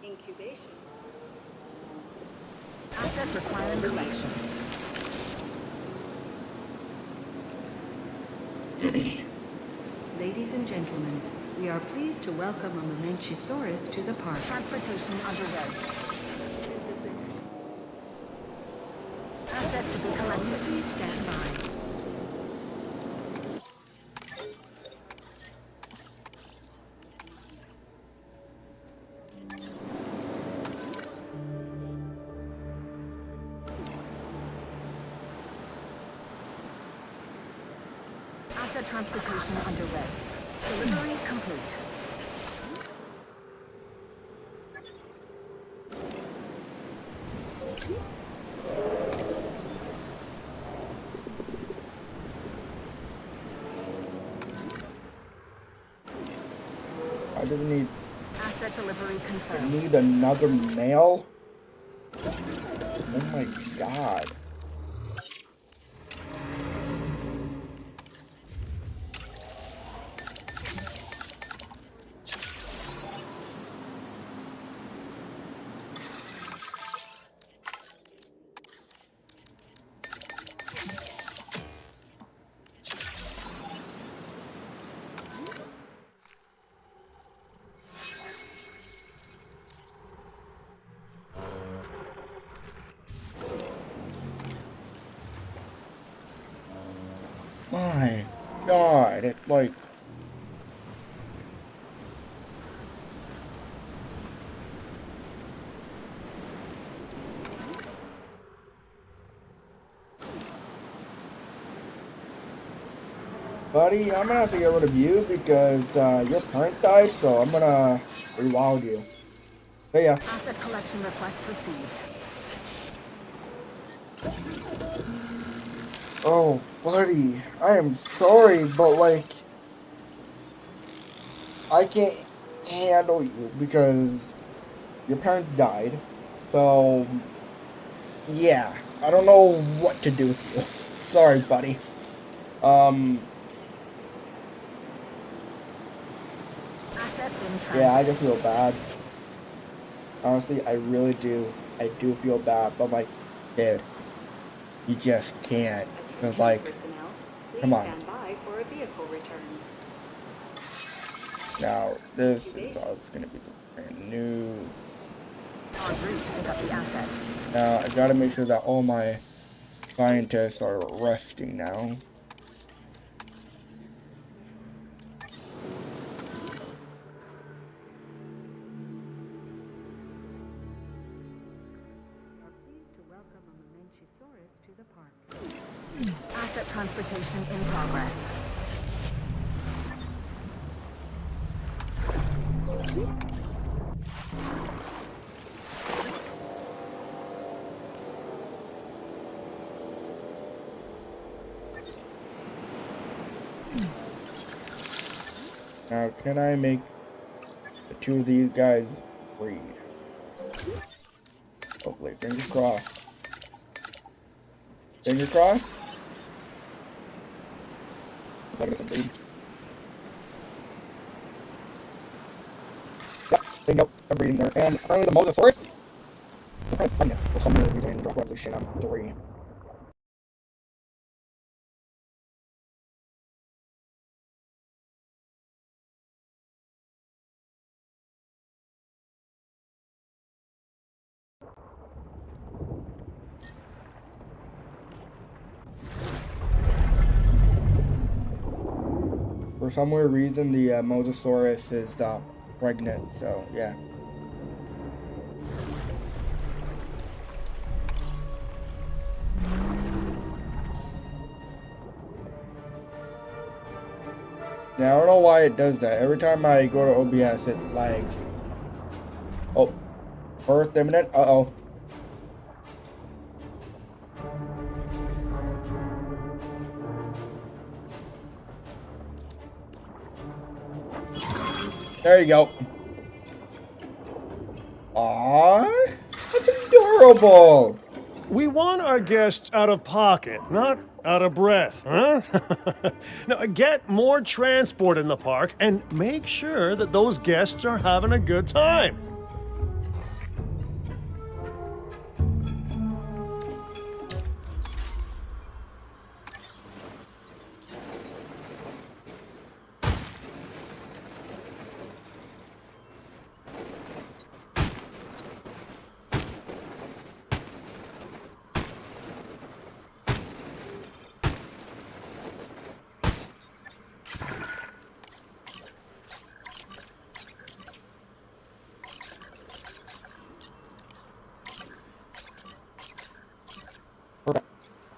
Incubation. Asset requiring collection. Ladies and gentlemen, we are pleased to welcome a Mtsibo to the park. Transportation underway. Synthesis. Asset to be collected. Please stand by. Asset transportation underway. Delivery complete. I just need. Asset delivery I confirmed. need another male. Oh my god. My god, it's like. Buddy, I'm gonna have to get rid of you because your parent died, so I'm gonna rewild you. But yeah. Asset collection request received. Oh, buddy, I am sorry, but like, I can't handle you because your parents died. So, yeah, I don't know what to do with you. Sorry, buddy. Asset in transit. Yeah, I just feel bad. Honestly, I really do. I do feel bad, but like, dude, you just can't. Cause like, Come on. stand by for a vehicle return. Now, this is all it's gonna be the brand new. En route to pick up the asset. Now, I gotta make sure that all my scientists are resting now. Pleased to welcome a Mtsibo to the park. Asset transportation in progress. Now, can I make the two of these guys breed? Hopefully, fingers crossed. Fingers crossed. Let it breed. Yep, bingo, I'm breeding there. And apparently the Mosasaurus. I'm trying to find it for some reason and drop this shit on 3. For some weird reason, the Mosasaurus is pregnant, so yeah. Now, I don't know why it does that. Every time I go to OBS, it lags. Oh, birth imminent? Uh-oh. There you go. Aww, that's adorable. We want our guests out of pocket, not out of breath, huh? Now, get more transport in the park and make sure that those guests are having a good time.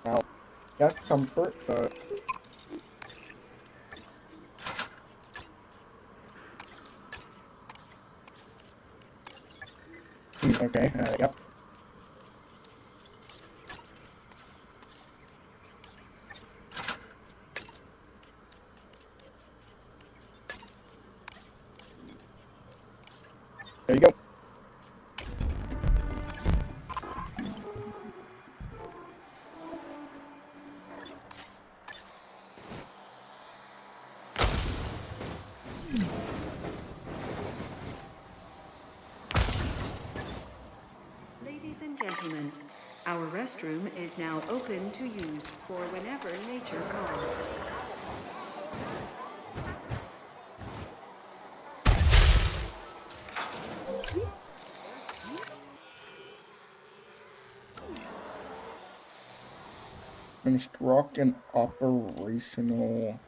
Now, that's comfort, but... Okay, yep. There you go. Ladies and gentlemen, our restroom is now open to use for whenever nature calls. Construct an operational...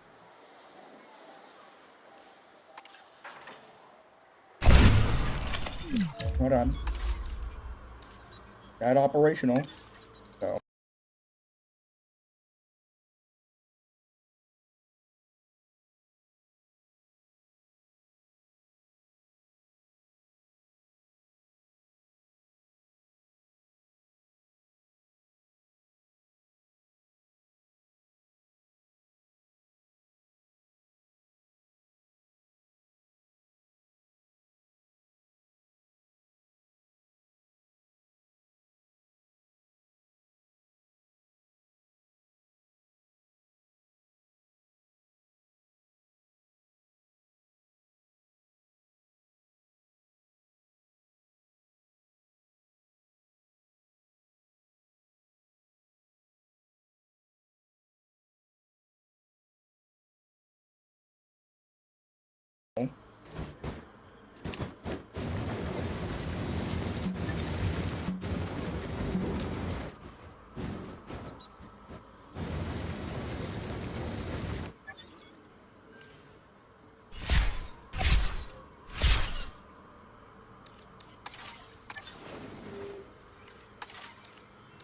Hold on. That operational. So...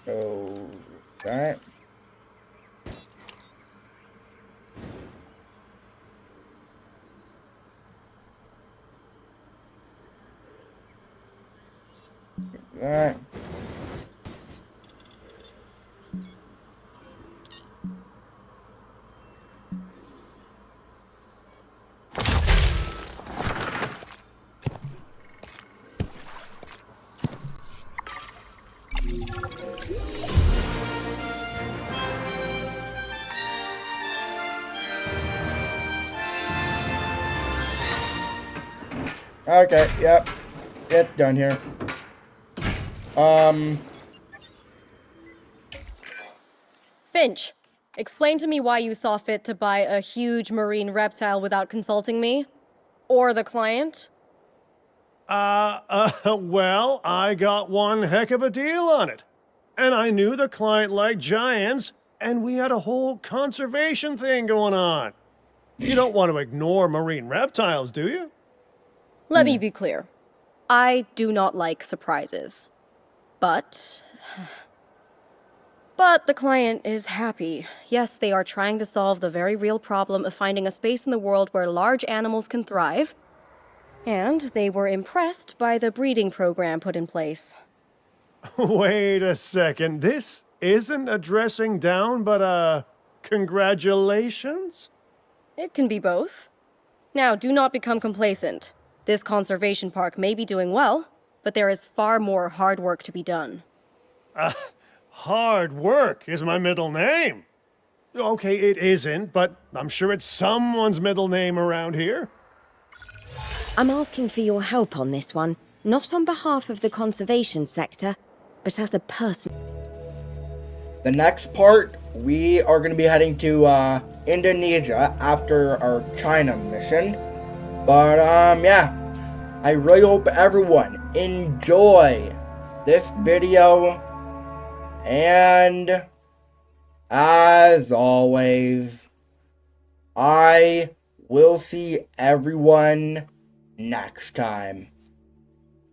So that. That. Okay, yep. It's done here. Finch, explain to me why you saw fit to buy a huge marine reptile without consulting me? Or the client? Well, I got one heck of a deal on it. And I knew the client liked giants, and we had a whole conservation thing going on. You don't want to ignore marine reptiles, do you? Let me be clear. I do not like surprises. But the client is happy. Yes, they are trying to solve the very real problem of finding a space in the world where large animals can thrive. And they were impressed by the breeding program put in place. Wait a second. This isn't a dressing down, but congratulations? It can be both. Now, do not become complacent. This conservation park may be doing well, but there is far more hard work to be done. Hard work is my middle name. Okay, it isn't, but I'm sure it's someone's middle name around here. I'm asking for your help on this one, not on behalf of the conservation sector, but as a person. The next part, we are going to be heading to Indonesia after our China mission. But yeah, I really hope everyone enjoy this video. And as always, I will see everyone next time.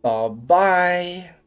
Bye-bye.